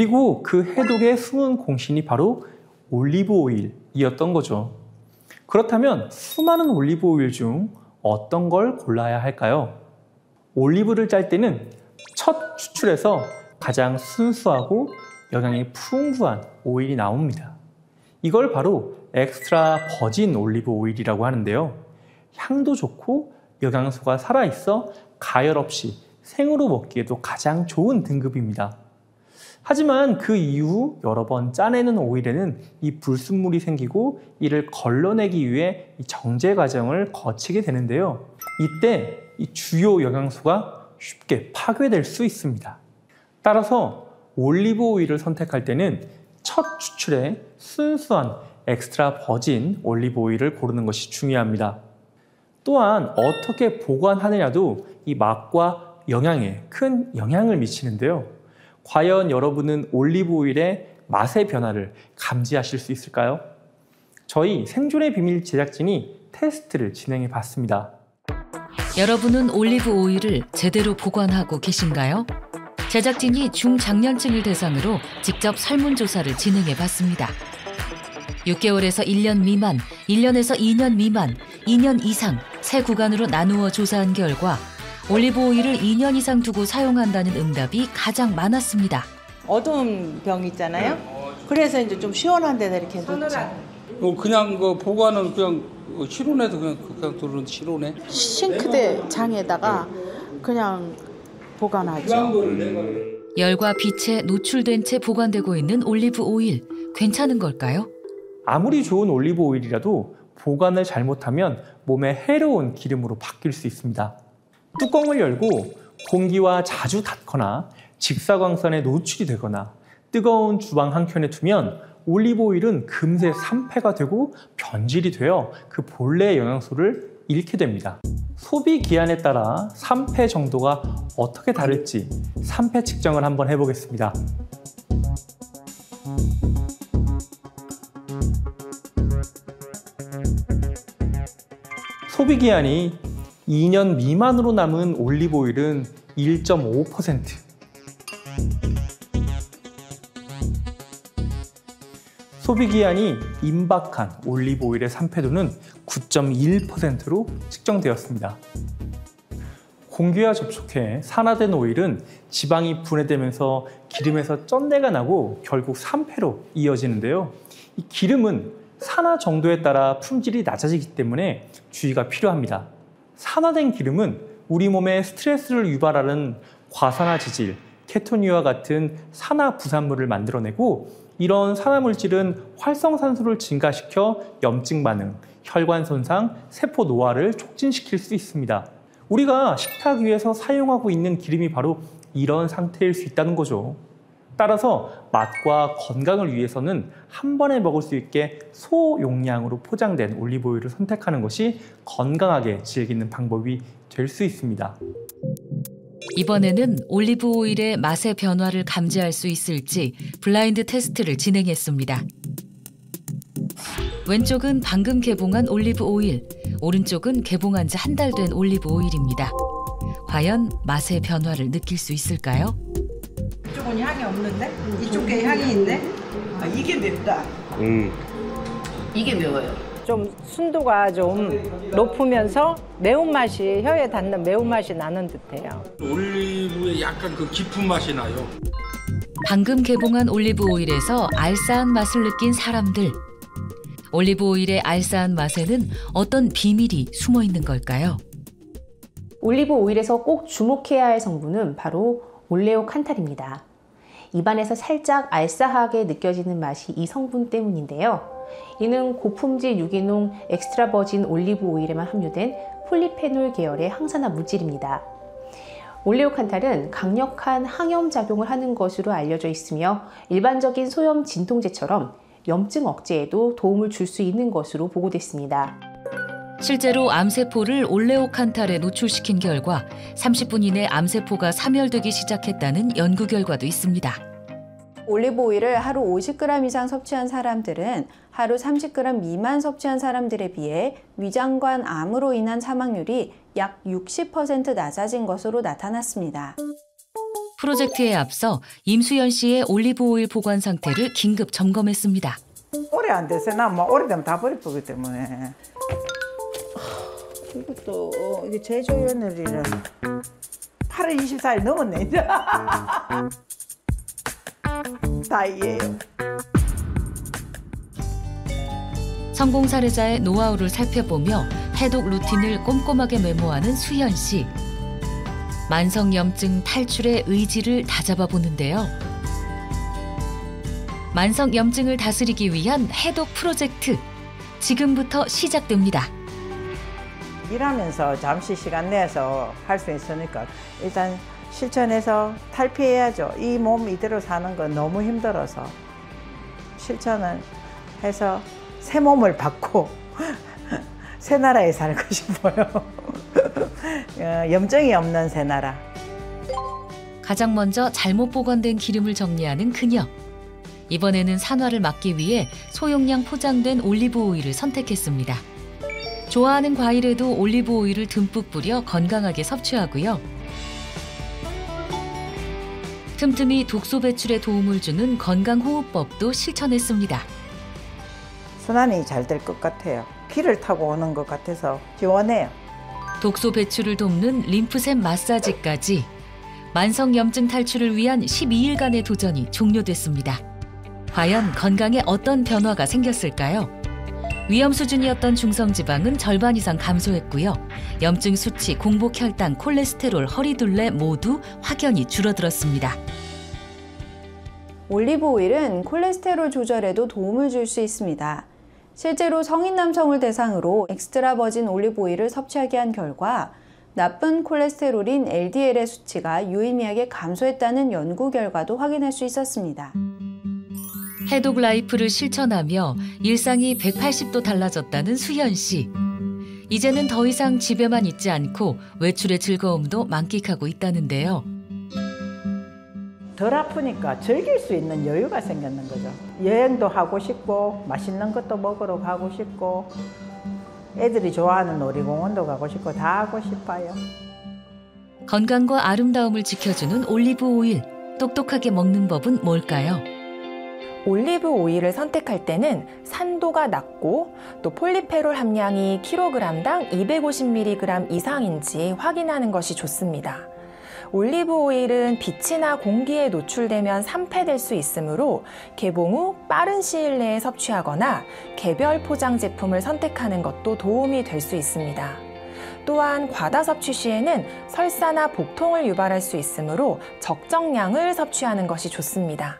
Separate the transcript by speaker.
Speaker 1: 그리고 그 해독의 숨은 공신이 바로 올리브 오일이었던 거죠. 그렇다면 수많은 올리브 오일 중 어떤 걸 골라야 할까요? 올리브를 짤 때는 첫 추출에서 가장 순수하고 영양이 풍부한 오일이 나옵니다. 이걸 바로 엑스트라 버진 올리브 오일이라고 하는데요. 향도 좋고 영양소가 살아있어 가열 없이 생으로 먹기에도 가장 좋은 등급입니다. 하지만 그 이후 여러 번 짜내는 오일에는 이 불순물이 생기고 이를 걸러내기 위해 정제 과정을 거치게 되는데요. 이때 이 주요 영양소가 쉽게 파괴될 수 있습니다. 따라서 올리브 오일을 선택할 때는 첫 추출에 순수한 엑스트라 버진 올리브 오일을 고르는 것이 중요합니다. 또한 어떻게 보관하느냐도 이 맛과 영양에 큰 영향을 미치는데요. 과연 여러분은 올리브 오일의 맛의 변화를 감지하실 수 있을까요? 저희 생존의 비밀 제작진이 테스트를 진행해 봤습니다.
Speaker 2: 여러분은 올리브 오일을 제대로 보관하고 계신가요? 제작진이 중장년층을 대상으로 직접 설문조사를 진행해 봤습니다. 6개월에서 1년 미만, 1년에서 2년 미만, 2년 이상 세 구간으로 나누어 조사한 결과 올리브 오일을 2년 이상 두고 사용한다는 응답이 가장 많았습니다.
Speaker 3: 어두운 병 있잖아요. 그래서 이제 좀 시원한 데다 이렇게 놓죠.
Speaker 4: 그냥 그 보관은 그냥 실온에도 그냥 두르는 실온에.
Speaker 3: 싱크대 장에다가 그냥 보관하죠.
Speaker 2: 열과 빛에 노출된 채 보관되고 있는 올리브 오일, 괜찮은 걸까요?
Speaker 1: 아무리 좋은 올리브 오일이라도 보관을 잘못하면 몸에 해로운 기름으로 바뀔 수 있습니다. 뚜껑을 열고 공기와 자주 닿거나 직사광선에 노출이 되거나 뜨거운 주방 한켠에 두면 올리브 오일은 금세 산패가 되고 변질이 되어 그 본래의 영양소를 잃게 됩니다. 소비 기한에 따라 산패 정도가 어떻게 다를지 산패 측정을 한번 해보겠습니다. 소비 기한이 2년 미만으로 남은 올리브 오일은 1.5%, 소비 기한이 임박한 올리브 오일의 산패도는 9.1%로 측정되었습니다. 공기와 접촉해 산화된 오일은 지방이 분해되면서 기름에서 쩐내가 나고 결국 산패로 이어지는데요. 이 기름은 산화 정도에 따라 품질이 낮아지기 때문에 주의가 필요합니다. 산화된 기름은 우리 몸에 스트레스를 유발하는 과산화 지질, 케토닌과 같은 산화 부산물을 만들어내고 이런 산화물질은 활성산소를 증가시켜 염증 반응, 혈관 손상, 세포 노화를 촉진시킬 수 있습니다. 우리가 식탁 위에서 사용하고 있는 기름이 바로 이런 상태일 수 있다는 거죠. 따라서 맛과 건강을 위해서는 한 번에 먹을 수 있게 소용량으로 포장된 올리브 오일을 선택하는 것이 건강하게 즐기는 방법이 될 수 있습니다.
Speaker 2: 이번에는 올리브 오일의 맛의 변화를 감지할 수 있을지 블라인드 테스트를 진행했습니다. 왼쪽은 방금 개봉한 올리브 오일, 오른쪽은 개봉한 지 한 달 된 올리브 오일입니다. 과연 맛의 변화를 느낄 수 있을까요?
Speaker 5: 이쪽은 향이 없는데? 이쪽에 향이 있네? 아, 이게 맵다.
Speaker 6: 이게 매워요.
Speaker 7: 좀 순도가 좀 높으면서 매운맛이 혀에 닿는 매운맛이 나는 듯해요.
Speaker 4: 올리브에 약간 그 깊은 맛이 나요.
Speaker 2: 방금 개봉한 올리브 오일에서 알싸한 맛을 느낀 사람들. 올리브 오일의 알싸한 맛에는 어떤 비밀이 숨어 있는 걸까요?
Speaker 8: 올리브 오일에서 꼭 주목해야 할 성분은 바로 올레오칸탈입니다. 입안에서 살짝 알싸하게 느껴지는 맛이 이 성분 때문인데요. 이는 고품질 유기농 엑스트라 버진 올리브 오일에만 함유된 폴리페놀 계열의 항산화 물질입니다. 올레오칸탈은 강력한 항염 작용을 하는 것으로 알려져 있으며 일반적인 소염 진통제처럼 염증 억제에도 도움을 줄 수 있는 것으로 보고됐습니다.
Speaker 2: 실제로 암세포를 올레오칸탈에 노출시킨 결과 30분 이내 암세포가 사멸되기 시작했다는 연구 결과도 있습니다.
Speaker 9: 올리브 오일을 하루 50g 이상 섭취한 사람들은 하루 30g 미만 섭취한 사람들에 비해 위장관 암으로 인한 사망률이 약 60% 낮아진 것으로 나타났습니다.
Speaker 2: 프로젝트에 앞서 임수연 씨의 올리브 오일 보관 상태를 긴급 점검했습니다.
Speaker 5: 오래 안 돼서 나 뭐 오래되면 다 버릴 거기 때문에. 이것도 이게 제조연일이는 8월 24일 넘었네 이제. 다 이해요.
Speaker 2: 성공 사례자의 노하우를 살펴보며 해독 루틴을 꼼꼼하게 메모하는 수연 씨. 만성염증 탈출의 의지를 다잡아 보는데요. 만성염증을 다스리기 위한 해독 프로젝트, 지금부터 시작됩니다.
Speaker 5: 일하면서 잠시 시간 내서 할 수 있으니까 일단 실천해서 탈피해야죠. 이 몸 이대로 사는 건 너무 힘들어서 실천을 해서 새 몸을 받고 새 나라에 살고 싶어요. 염증이 없는 새 나라.
Speaker 2: 가장 먼저 잘못 보관된 기름을 정리하는 그녀. 이번에는 산화를 막기 위해 소용량 포장된 올리브 오일을 선택했습니다. 좋아하는 과일에도 올리브 오일을 듬뿍 뿌려 건강하게 섭취하고요. 틈틈이 독소 배출에 도움을 주는 건강호흡법도 실천했습니다.
Speaker 5: 순환이 잘 될 것 같아요. 기를 타고 오는 것 같아서 시원해요.
Speaker 2: 독소 배출을 돕는 림프샘 마사지까지 만성염증 탈출을 위한 12일간의 도전이 종료됐습니다. 과연 건강에 어떤 변화가 생겼을까요? 위험 수준이었던 중성지방은 절반 이상 감소했고요. 염증 수치, 공복 혈당, 콜레스테롤, 허리둘레 모두 확연히 줄어들었습니다.
Speaker 9: 올리브 오일은 콜레스테롤 조절에도 도움을 줄 수 있습니다. 실제로 성인 남성을 대상으로 엑스트라 버진 올리브 오일을 섭취하게 한 결과 나쁜 콜레스테롤인 LDL의 수치가 유의미하게 감소했다는 연구 결과도 확인할 수 있었습니다.
Speaker 2: 해독 라이프를 실천하며 일상이 180도 달라졌다는 수연 씨. 이제는 더 이상 집에만 있지 않고 외출의 즐거움도 만끽하고 있다는데요.
Speaker 5: 덜 아프니까 즐길 수 있는 여유가 생겼는 거죠. 여행도 하고 싶고 맛있는 것도 먹으러 가고 싶고 애들이 좋아하는 놀이공원도 가고 싶고 다 하고 싶어요.
Speaker 2: 건강과 아름다움을 지켜주는 올리브 오일. 똑똑하게 먹는 법은 뭘까요?
Speaker 10: 올리브 오일을 선택할 때는 산도가 낮고 또 폴리페롤 함량이 kg당 250mg 이상인지 확인하는 것이 좋습니다. 올리브 오일은 빛이나 공기에 노출되면 산패될 수 있으므로 개봉 후 빠른 시일 내에 섭취하거나 개별 포장 제품을 선택하는 것도 도움이 될 수 있습니다. 또한 과다 섭취 시에는 설사나 복통을 유발할 수 있으므로 적정량을 섭취하는 것이 좋습니다.